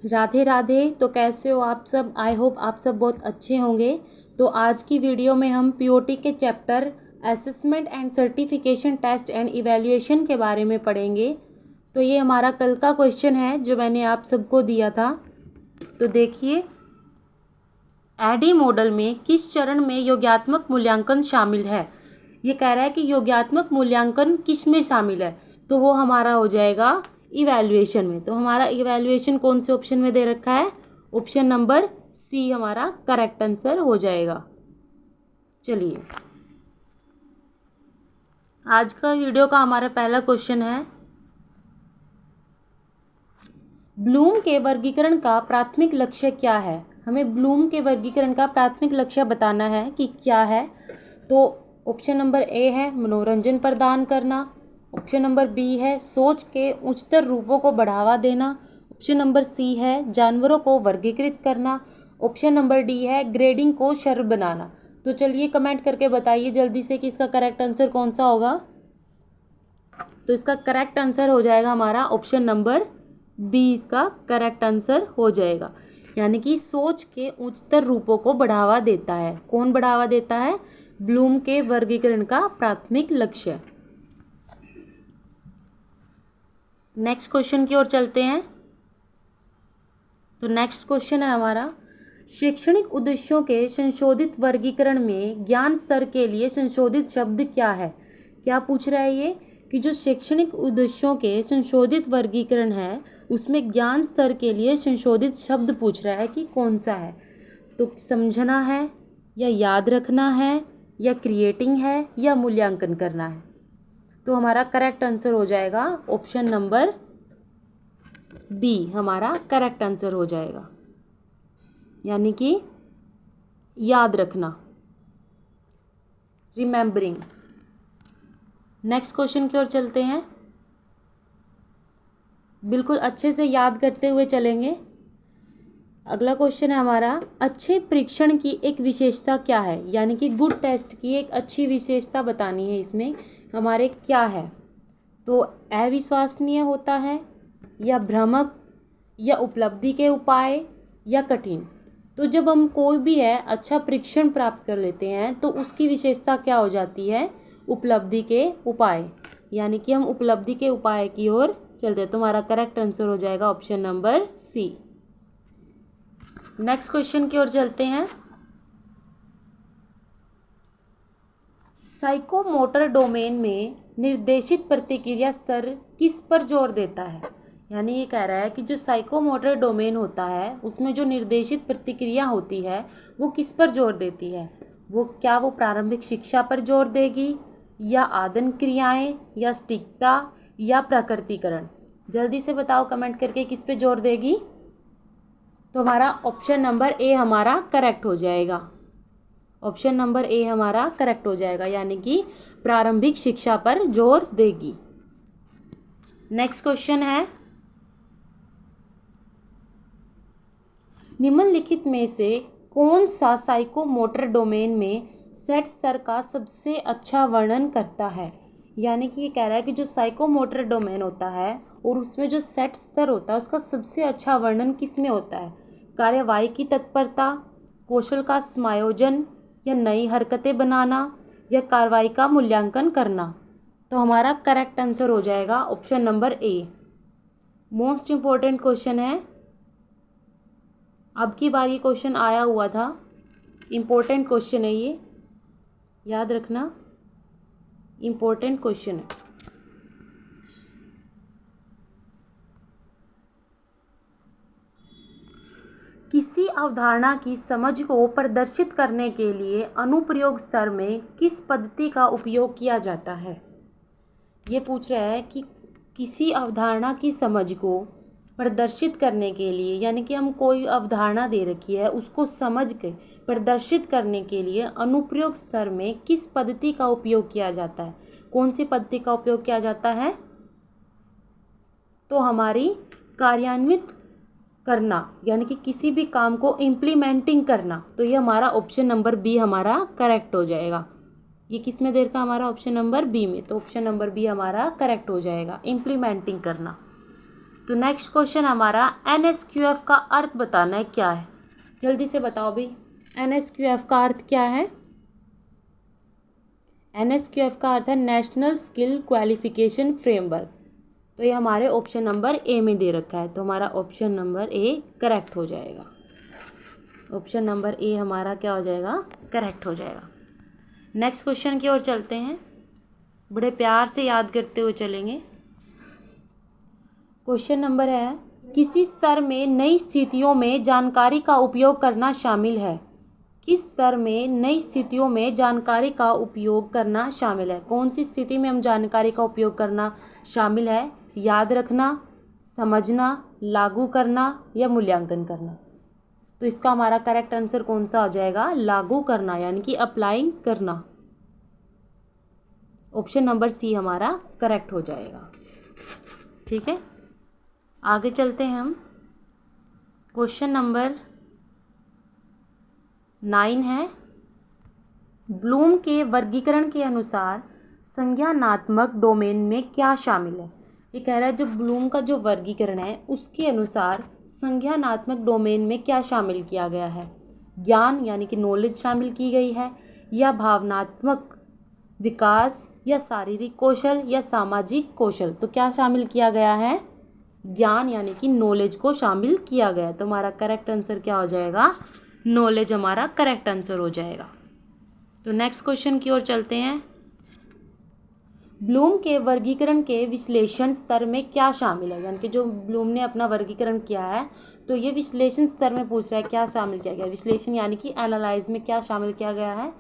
राधे राधे। तो कैसे हो आप सब? आई होप आप सब बहुत अच्छे होंगे। तो आज की वीडियो में हम पीओटी के chapter assessment and certification test and evaluation के बारे में पढ़ेंगे। तो ये हमारा कल का क्वेश्चन है जो मैंने आप सबको दिया था। तो देखिए, एडी मॉडल में किस चरण में योगात्मक मूल्यांकन शामिल है? ये कह रहा है कि योगात्मक मूल्यांकन किस में शामिल है, तो वो हमारा हो जाएगा इवैल्यूएशन में। तो हमारा इवैल्यूएशन कौन से ऑप्शन में दे रखा है? ऑप्शन नंबर सी हमारा करेक्ट आंसर हो जाएगा। चलिए, आज का वीडियो का हमारा पहला क्वेश्चन है, ब्लूम के वर्गीकरण का प्राथमिक लक्ष्य क्या है? हमें ब्लूम के वर्गीकरण का प्राथमिक लक्ष्य बताना है कि क्या है। तो ऑप्शन नंबर ए है मनोरंजन प्रदान करना, ऑप्शन नंबर बी है सोच के उच्चतर रूपों को बढ़ावा देना, ऑप्शन नंबर सी है जानवरों को वर्गीकृत करना, ऑप्शन नंबर डी है ग्रेडिंग को सरल बनाना। तो चलिए कमेंट करके बताइए जल्दी से कि इसका करेक्ट आंसर कौन सा होगा। तो इसका करेक्ट आंसर हो जाएगा हमारा ऑप्शन नंबर बी, इसका करेक्ट आंसर हो जाएगा। यानी कि सोच के उच्चतर रूपों को बढ़ावा देता है। कौन बढ़ावा देता है? ब्लूम के वर्गीकरण का प्राथमिक लक्ष्य। नेक्स्ट क्वेश्चन की ओर चलते हैं। तो नेक्स्ट क्वेश्चन है हमारा, शैक्षणिक उद्देश्यों के संशोधित वर्गीकरण में ज्ञान स्तर के लिए संशोधित शब्द क्या है? क्या पूछ रहा है ये कि जो शैक्षणिक उद्देश्यों के संशोधित वर्गीकरण है उसमें ज्ञान स्तर के लिए संशोधित शब्द पूछ रहा है कि कौन सा है। तो समझना है या याद रखना है या क्रिएटिंग है या मूल्यांकन करना है। तो हमारा करेक्ट आंसर हो जाएगा ऑप्शन नंबर बी, हमारा करेक्ट आंसर हो जाएगा, यानी कि याद रखना, रिमेंबरिंग। नेक्स्ट क्वेश्चन की ओर चलते हैं। बिल्कुल अच्छे से याद करते हुए चलेंगे। अगला क्वेश्चन है हमारा, अच्छे परीक्षण की एक विशेषता क्या है? यानी कि गुड टेस्ट की एक अच्छी विशेषता बतानी है इसमें हमारे क्या है। तो अविश्वसनीय होता है या भ्रामक या उपलब्धि के उपाय या कठिन। तो जब हम कोई भी है अच्छा परीक्षण प्राप्त कर लेते हैं तो उसकी विशेषता क्या हो जाती है? उपलब्धि के उपाय। यानी कि हम उपलब्धि के उपाय की ओर चलते हैं। तो हमारा करेक्ट आंसर हो जाएगा option number C. Next question की ओर चलते हैं। साइकोमोटर डोमेन में निर्देशित प्रतिक्रिया स्तर किस पर जोर देता है? यानी ये कह रहा है कि जो साइकोमोटर डोमेन होता है उसमें जो निर्देशित प्रतिक्रिया होती है वो किस पर जोर देती है? वो प्रारंभिक शिक्षा पर जोर देगी या आदन क्रियाएं या सटीकता या प्रकृतिकरण? जल्दी से बताओ कमेंट करके किस पे जोर देगी। तो हमारा ऑप्शन नंबर ए हमारा करेक्ट हो जाएगा। ऑप्शन नंबर ए हमारा करेक्ट हो जाएगा, यानी कि प्रारंभिक शिक्षा पर जोर देगी। नेक्स्ट क्वेश्चन है, निम्नलिखित में से कौन सा साइकोमोटर डोमेन में सेट स्तर का सबसे अच्छा वर्णन करता है? यानी कि ये कह रहा है कि जो साइकोमोटर डोमेन होता है और उसमें जो सेट स्तर होता है उसका सबसे अच्छा वर्णन किस में होता है? कार्यवाही की तत्परता, कौशल का समायोजन या नई हरकतें बनाना या कार्रवाई का मूल्यांकन करना। तो हमारा करेक्ट आंसर हो जाएगा option number A. Most important question है, अब की बार ये क्वेश्चन आया हुआ था, इम्पोर्टेंट क्वेश्चन है ये, याद रखना, इम्पोर्टेंट क्वेश्चन है। किसी अवधारणा की समझ को प्रदर्शित करने के लिए अनुप्रयोग स्तर में किस पद्धति का उपयोग किया जाता है? ये पूछ रहा है कि किसी अवधारणा की समझ को प्रदर्शित करने के लिए, यानी कि हम कोई अवधारणा दे रखी है उसको समझ के प्रदर्शित करने के लिए अनुप्रयोग स्तर में किस पद्धति का उपयोग किया जाता है? कौन सी पद्धति का उपयोग किया जाता है? तो हमारी कार्यान्वित करना, यानी कि किसी भी काम को इम्प्लीमेंटिंग करना। तो ये हमारा ऑप्शन नंबर बी हमारा करेक्ट हो जाएगा। ये किस में दे रखा हमारा ऑप्शन नंबर बी में, तो ऑप्शन नंबर बी हमारा करेक्ट हो जाएगा, इम्प्लीमेंटिंग करना। तो नेक्स्ट क्वेश्चन हमारा NSQF का अर्थ बताना है क्या है। जल्दी से बताओ भाई, NSQF का अर्थ क्या है। NSQF का अर्थ है नेशनल स्किल क्वालिफिकेशन फ्रेमवर्क। तो ये हमारे ऑप्शन नंबर ए में दे रखा है, तो हमारा ऑप्शन नंबर ए करेक्ट हो जाएगा। ऑप्शन नंबर ए हमारा क्या हो जाएगा, करेक्ट हो जाएगा। नेक्स्ट क्वेश्चन की ओर चलते हैं, बड़े प्यार से याद करते हुए चलेंगे। क्वेश्चन नंबर है, किसी स्तर में नई स्थितियों में जानकारी का उपयोग करना शामिल है। किस स्तर में नई स्थितियों में जानकारी का उपयोग करना शामिल है। कौन सी स्थिति में हम जानकारी का उपयोग करना शामिल है। याद रखना, समझना, लागू करना या मूल्यांकन करना। तो इसका हमारा करेक्ट आंसर कौन सा हो जाएगा, लागू करना, यानी कि अप्लाइंग करना। ऑप्शन नंबर सी हमारा करेक्ट हो जाएगा। ठीक है, आगे चलते हैं हम। क्वेश्चन नंबर 9 है, ब्लूम के वर्गीकरण के अनुसार संज्ञानात्मक डोमेन में क्या शामिल है। ये कह रहा है जो ब्लूम का जो वर्गीकरण है उसके अनुसार संज्ञानात्मक डोमेन में क्या शामिल किया गया है। ज्ञान यानी कि नॉलेज शामिल की गई है, या भावनात्मक विकास, या शारीरिक कौशल, या सामाजिक कौशल। तो क्या शामिल किया गया है, ज्ञान यानी कि नॉलेज को शामिल किया गया है। तो हमारा करेक्ट आंसर क्या हो जाएगा, नॉलेज हमारा करेक्ट आंसर हो जाएगा। तो नेक्स्ट क्वेश्चन की ओर चलते हैं, ब्लूम के वर्गीकरण के विश्लेषण स्तर में क्या शामिल है। यानी कि जो ब्लूम ने अपना वर्गीकरण किया है तो ये विश्लेषण स्तर में पूछ रहा है क्या शामिल किया गया। विश्लेषण यानी कि एनालाइज में क्या शामिल किया गया है,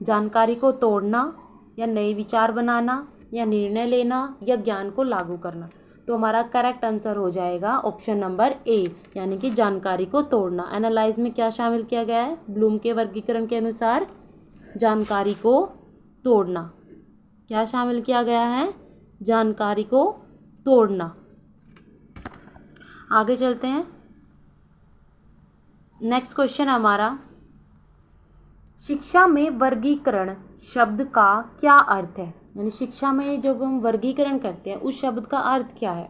जानकारी को तोड़ना, या नए विचार बनाना, या निर्णय लेना, या ज्ञान को लागू करना। तो हमारा करेक्ट आंसर हो जाएगा ऑप्शन नंबर ए, यानी कि जानकारी को तोड़ना। एनालाइज में क्या शामिल किया गया है, ब्लूम के वर्गीकरण के अनुसार जानकारी को तोड़ना। क्या शामिल किया गया है, जानकारी को तोड़ना। आगे चलते हैं, नेक्स्ट क्वेश्चन हमारा, शिक्षा में वर्गीकरण शब्द का क्या अर्थ है। यानी शिक्षा में जब हम वर्गीकरण करते हैं उस शब्द का अर्थ क्या है।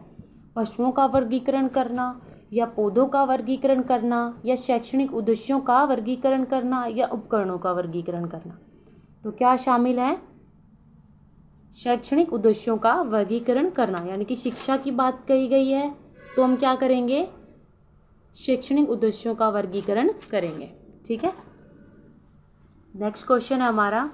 वस्तुओं का वर्गीकरण करना, या पौधों का वर्गीकरण करना, या शैक्षणिक उद्देश्यों का वर्गीकरण करना, या उपकरणों का वर्गीकरण करना। तो क्या शामिल है, शैक्षणिक उद्देश्यों का वर्गीकरण करना। यानी कि शिक्षा की बात कही गई है तो हम क्या करेंगे, शैक्षणिक उद्देश्यों का वर्गीकरण करेंगे। ठीक है, नेक्स्ट क्वेश्चन है हमारा,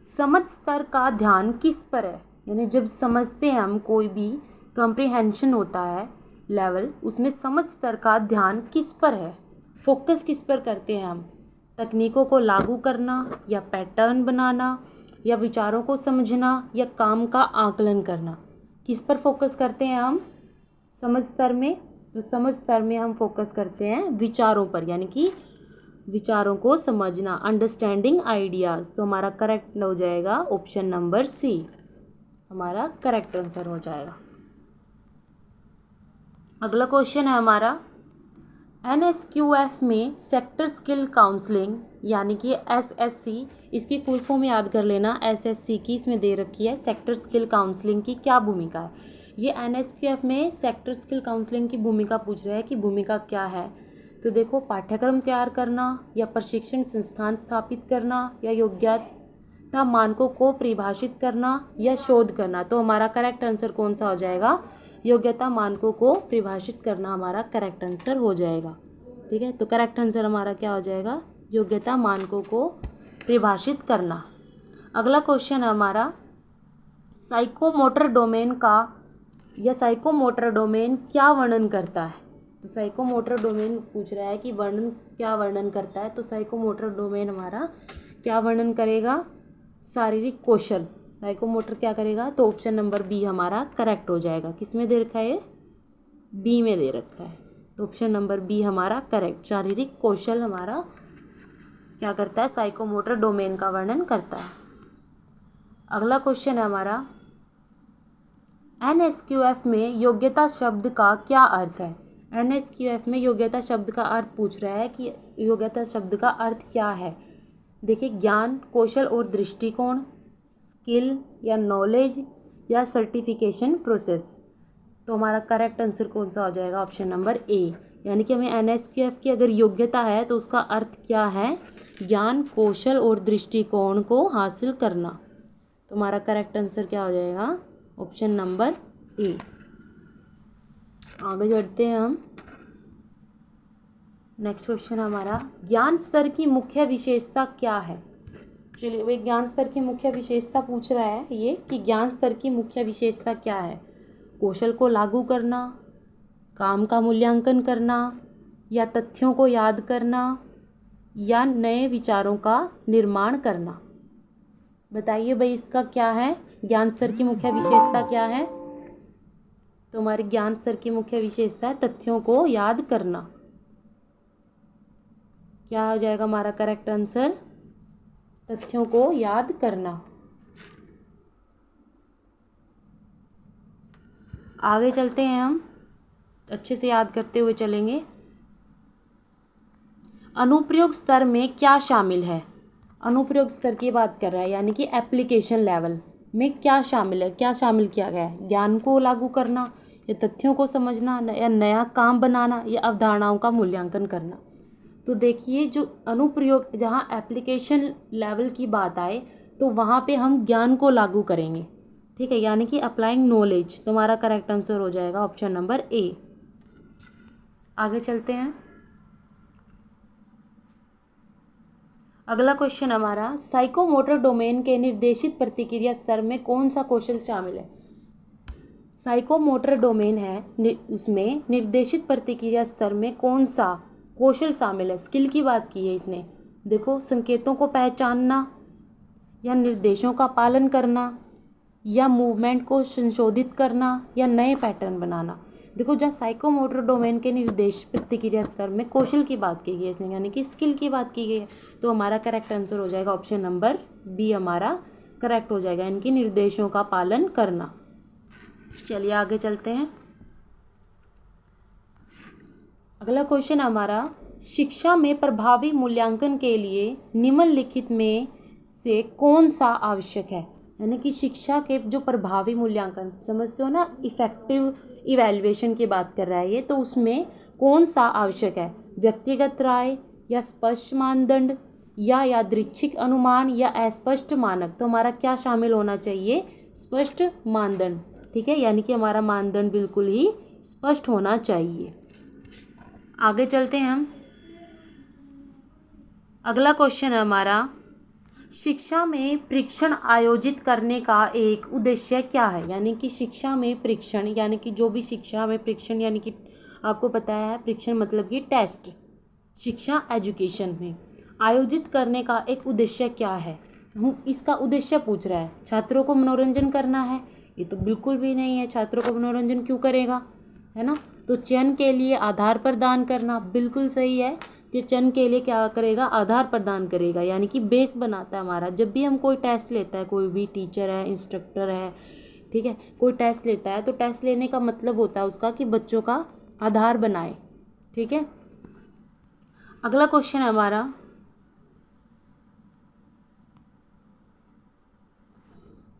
समझ स्तर का ध्यान किस पर है। यानी जब समझते हैं हम, कोई भी कॉम्प्रिहेंशन होता है लेवल, उसमें समझ स्तर का ध्यान किस पर है, फोकस किस पर करते हैं हम। तकनीकों को लागू करना, या पैटर्न बनाना, या विचारों को समझना, या काम का आकलन करना। किस पर फोकस करते हैं हम समझ स्तर में। तो समझ स्तर में हम फोकस करते हैं विचारों पर, यानी कि विचारों को समझना, अंडरस्टैंडिंग आइडियाज़। तो हमारा करेक्ट हो जाएगा ऑप्शन नंबर सी, हमारा करेक्ट आंसर हो जाएगा। अगला क्वेश्चन है हमारा, NSQF में सेक्टर स्किल काउंसलिंग यानी कि SSC, इसकी फुल फॉर्म याद कर लेना। SSC की इसमें दे रखी है, सेक्टर स्किल काउंसलिंग की क्या भूमिका है। ये NSQF में सेक्टर स्किल काउंसलिंग की भूमिका पूछ रहा है कि भूमिका क्या है। तो देखो, पाठ्यक्रम तैयार करना, या प्रशिक्षण संस्थान स्थापित करना, या योग्यता मानकों को परिभाषित करना, या शोध करना। तो हमारा करेक्ट आंसर कौन सा हो जाएगा, योग्यता मानकों को परिभाषित करना हमारा करेक्ट आंसर हो जाएगा। ठीक है, तो करेक्ट आंसर हमारा क्या हो जाएगा, योग्यता मानकों को परिभाषित करना। अगला क्वेश्चन है हमारा, साइकोमोटर डोमेन का, या साइकोमोटर डोमेन क्या वर्णन करता है। तो साइकोमोटर डोमेन पूछ रहा है कि क्या वर्णन करता है। तो साइकोमोटर डोमेन हमारा क्या वर्णन करेगा, शारीरिक कौशल। साइकोमोटर क्या करेगा, तो ऑप्शन नंबर बी हमारा करेक्ट हो जाएगा। किस में दे रखा है, बी में दे रखा है। तो ऑप्शन नंबर बी हमारा करेक्ट, शारीरिक कौशल हमारा क्या करता है, साइकोमोटर डोमेन का वर्णन करता है। अगला क्वेश्चन है हमारा, NSQF में योग्यता शब्द का क्या अर्थ है। NSQF में योग्यता शब्द का अर्थ पूछ रहा है कि योग्यता शब्द का अर्थ क्या है। देखिए, ज्ञान, कौशल और दृष्टिकोण, स्किल या नॉलेज, या सर्टिफिकेशन प्रोसेस। तो हमारा करेक्ट आंसर कौन सा हो जाएगा? Option number A. यानी कि हमें NSQF की अगर योग्यता है तो उसका अर्थ क्या है? ज्ञान, कौशल और दृष्टिकोण को हासिल करना। तो हमारा करेक्ट आंसर क्या हो जाएगा? Option number A. आगे बढ़ते हैं हम। नेक्स्ट क्वेश्चन हमारा, ज्ञान स्तर की मुख्य विशेषता क्या है? चलिए भाई, ज्ञान स्तर की मुख्य विशेषता पूछ रहा है ये कि ज्ञान स्तर की मुख्य विशेषता क्या है? कौशल को लागू करना, काम का मूल्यांकन करना, या तथ्यों को याद करना, या नए विचारों का निर्माण करना। बताइए भाई इसका क्या है? ज्ञान स्तर की मुख्य विशेषता क्या है? तो हमारे ज्ञान स्तर की मुख्य विशेषता है तथ्यों को याद करना। क्या हो जाएगा हमारा करेक्ट आंसर? तथ्यों को याद करना। आगे चलते हैं हम, अच्छे से याद करते हुए चलेंगे। अनुप्रयोग स्तर में क्या शामिल है? अनुप्रयोग स्तर की बात कर रहा है, यानी कि एप्लीकेशन लेवल में क्या शामिल है, क्या शामिल किया गया है? ज्ञान को लागू करना, या तथ्यों को समझना, या नया काम बनाना, या अवधारणाओं का मूल्यांकन करना। तो देखिए, जो अनुप्रयोग, जहाँ एप्लीकेशन लेवल की बात आए तो वहाँ पे हम ज्ञान को लागू करेंगे, ठीक है, यानी कि अप्लाइंग नॉलेज। तो हमारा करेक्ट आंसर हो जाएगा ऑप्शन नंबर ए। आगे चलते हैं। अगला क्वेश्चन हमारा, साइकोमोटर डोमेन के निर्देशित प्रतिक्रिया स्तर में कौन सा कौशल शामिल है? साइकोमोटर डोमेन है, उसमें निर्देशित प्रतिक्रिया स्तर में कौन सा कौशल शामिल है? स्किल की बात की है इसने। देखो, संकेतों को पहचानना, या निर्देशों का पालन करना, या मूवमेंट को संशोधित करना, या नए पैटर्न बनाना। देखो, जहाँ साइकोमोटर डोमेन के निर्देश प्रतिक्रिया स्तर में कौशल की बात की गई है इसने, यानी कि स्किल की बात की गई है। तो हमारा करेक्ट आंसर हो जाएगा ऑप्शन नंबर बी, हमारा करेक्ट हो जाएगा, इनकी निर्देशों का पालन करना। चलिए आगे चलते हैं। अगला क्वेश्चन हमारा, शिक्षा में प्रभावी मूल्यांकन के लिए निम्नलिखित में से कौन सा आवश्यक है? यानी कि शिक्षा के जो प्रभावी मूल्यांकन, समझते हो ना, इफेक्टिव इवैल्यूएशन की बात कर रहा है ये, तो उसमें कौन सा आवश्यक है? व्यक्तिगत राय, या स्पष्ट मानदंड, या यादृच्छिक अनुमान, या अस्पष्ट मानक। तो हमारा क्या शामिल होना चाहिए? स्पष्ट मानदंड, ठीक है, यानी कि हमारा मानदंड बिल्कुल ही स्पष्ट होना चाहिए। आगे चलते हैं हम। अगला क्वेश्चन है हमारा, शिक्षा में परीक्षण आयोजित करने का एक उद्देश्य क्या है? यानी कि शिक्षा में परीक्षण, यानी कि जो भी शिक्षा में परीक्षण, यानी कि आपको पता है परीक्षण मतलब कि टेस्ट, शिक्षा एजुकेशन में आयोजित करने का एक उद्देश्य क्या है? हम इसका उद्देश्य पूछ रहा है। छात्रों को मनोरंजन करना है? ये तो बिल्कुल भी नहीं है। छात्रों को मनोरंजन क्यों करेगा, है ना? तो चयन के लिए आधार प्रदान करना, बिल्कुल सही है कि चयन के लिए क्या करेगा? आधार प्रदान करेगा, यानी कि बेस बनाता है हमारा। जब भी हम कोई टेस्ट लेता है, कोई भी टीचर है, इंस्ट्रक्टर है, ठीक है, कोई टेस्ट लेता है, तो टेस्ट लेने का मतलब होता है उसका कि बच्चों का आधार बनाए, ठीक है। अगला क्वेश्चन है हमारा,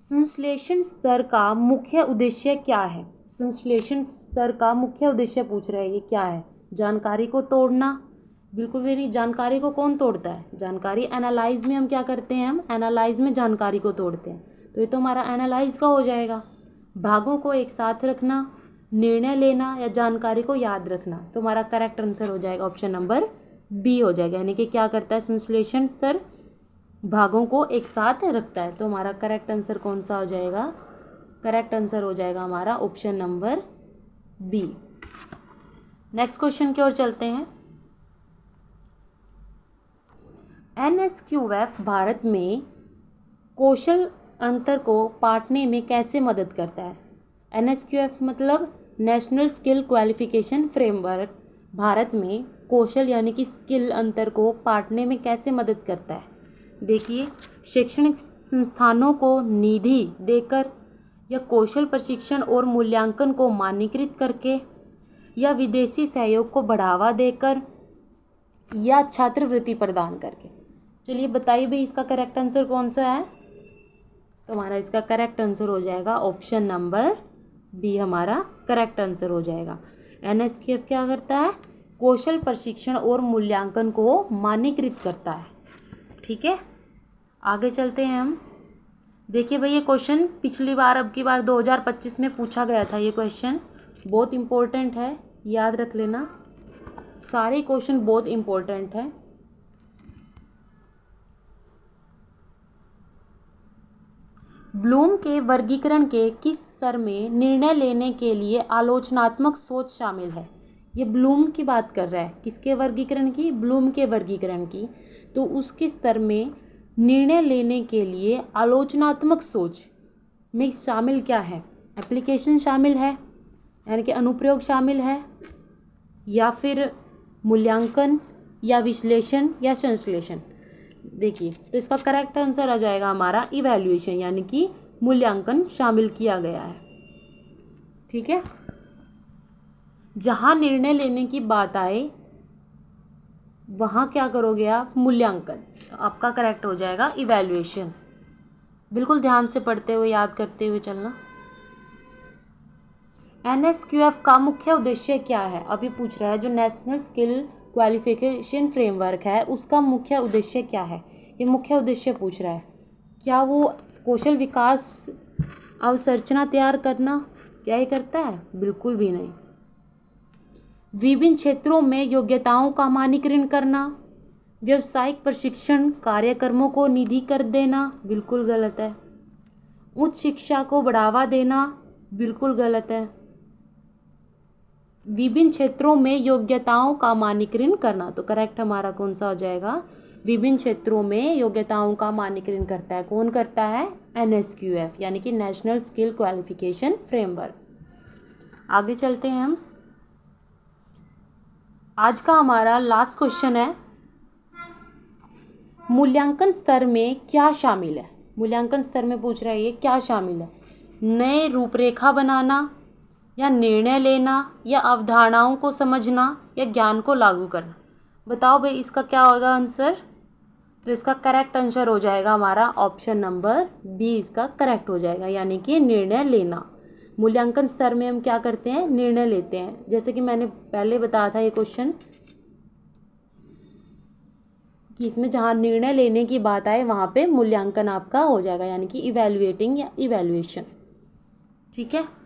संश्लेषण स्तर का मुख्य उद्देश्य क्या है? संश्लेषण स्तर का मुख्य उद्देश्य पूछ रहा है, ये क्या है? जानकारी को तोड़ना, बिल्कुल भी नहीं। जानकारी को कौन तोड़ता है? जानकारी एनालाइज में हम क्या करते हैं? हम एनालाइज में जानकारी को तोड़ते हैं, तो ये तो हमारा एनालाइज का हो जाएगा। भागों को एक साथ रखना, निर्णय लेना, या जानकारी को याद रखना। तो हमारा करेक्ट आंसर हो जाएगा ऑप्शन नंबर बी हो जाएगा, यानी कि क्या करता है? संश्लेषण स्तर भागों को एक साथ रखता है। तो हमारा करेक्ट आंसर कौन सा हो जाएगा? करेक्ट आंसर हो जाएगा हमारा option number B. Next question की ओर चलते हैं। NSQF भारत में कौशल अंतर को पाटने में कैसे मदद करता है? NSQF मतलब national skill qualification framework Bharat में कौशल यानी कि स्किल अंतर को पाटने में कैसे मदद करता है? देखिए, शैक्षणिक संस्थानों को निधि देकर, या कौशल प्रशिक्षण और मूल्यांकन को मान्यकृत करके, या विदेशी सहयोग को बढ़ावा देकर, या छात्रवृत्ति प्रदान करके। चलिए बताइए भाई इसका करेक्ट आंसर कौन सा है? तो हमारा इसका करेक्ट आंसर हो जाएगा ऑप्शन नंबर बी, हमारा करेक्ट आंसर हो जाएगा। NSQF क्या करता है? कौशल प्रशिक्षण और मूल्यांकन को मानकीकृत करता है। ठीक है, आगे चलते हैं हम। देखिए भाई, ये क्वेश्चन पिछली बार, अब की बार 2025 में पूछा गया था। ये क्वेश्चन बहुत इम्पोर्टेंट है, याद रख लेना, सारे क्वेश्चन बहुत इम्पोर्टेंट है। ब्लूम के वर्गीकरण के किस स्तर में निर्णय लेने के लिए आलोचनात्मक सोच शामिल है? ये ब्लूम की बात कर रहा है, किसके वर्गीकरण की? ब्लूम के वर्गीकरण की। तो उसके स्तर में निर्णय लेने के लिए आलोचनात्मक सोच में शामिल क्या है? एप्लीकेशन शामिल है, यानी कि अनुप्रयोग शामिल है, या फिर मूल्यांकन, या विश्लेषण, या संश्लेषण? देखिए, तो इसका करेक्ट आंसर आ जाएगा हमारा इवैल्यूएशन, यानी कि मूल्यांकन शामिल किया गया है। ठीक है, जहाँ निर्णय लेने की बात आए वहाँ क्या करोगे आप? मूल्यांकन। तो आपका करेक्ट हो जाएगा इवैल्यूएशन। बिल्कुल ध्यान से पढ़ते हुए, याद करते हुए चलना। NSQF का मुख्य उद्देश्य क्या है? अभी पूछ रहा है, जो नेशनल स्किल क्वालिफिकेशन फ्रेमवर्क है उसका मुख्य उद्देश्य क्या है? ये मुख्य उद्देश्य पूछ रहा है। क्या वो कौशल विकास अवसंरचना तैयार करना, क्या ये करता है? बिल्कुल भी नहीं। विभिन्न क्षेत्रों में योग्यताओं का मानकीकरण करना, व्यावसायिक प्रशिक्षण कार्यक्रमों को निधि कर देना, बिल्कुल गलत है। उच्च शिक्षा को बढ़ावा देना, बिल्कुल गलत है। विभिन्न क्षेत्रों में योग्यताओं का मानकीकरण करना, तो करेक्ट हमारा कौन सा हो जाएगा? विभिन्न क्षेत्रों में योग्यताओं का मानकीकरण करता है। कौन करता है? NSQF, यानी कि नेशनल स्किल क्वालिफिकेशन फ्रेमवर्क। आगे चलते हैं हम। आज का हमारा लास्ट क्वेश्चन है, मूल्यांकन स्तर में क्या शामिल है? मूल्यांकन स्तर में पूछ रहा है ये क्या शामिल है? नए रूपरेखा बनाना, या निर्णय लेना, या अवधारणाओं को समझना, या ज्ञान को लागू करना? बताओ भाई, इसका क्या होगा आंसर? तो इसका करेक्ट आंसर हो जाएगा हमारा ऑप्शन नंबर बी, इसका करेक्ट हो जाएगा, यानी कि निर्णय लेना। मूल्यांकन स्तर में हम क्या करते हैं? निर्णय लेते हैं। जैसे कि मैंने पहले बताया था ये क्वेश्चन, कि इसमें जहाँ निर्णय लेने की बात आए वहाँ पे मूल्यांकन आपका हो जाएगा, यानी कि इवैल्यूएटिंग या इवैल्यूएशन। ठीक है।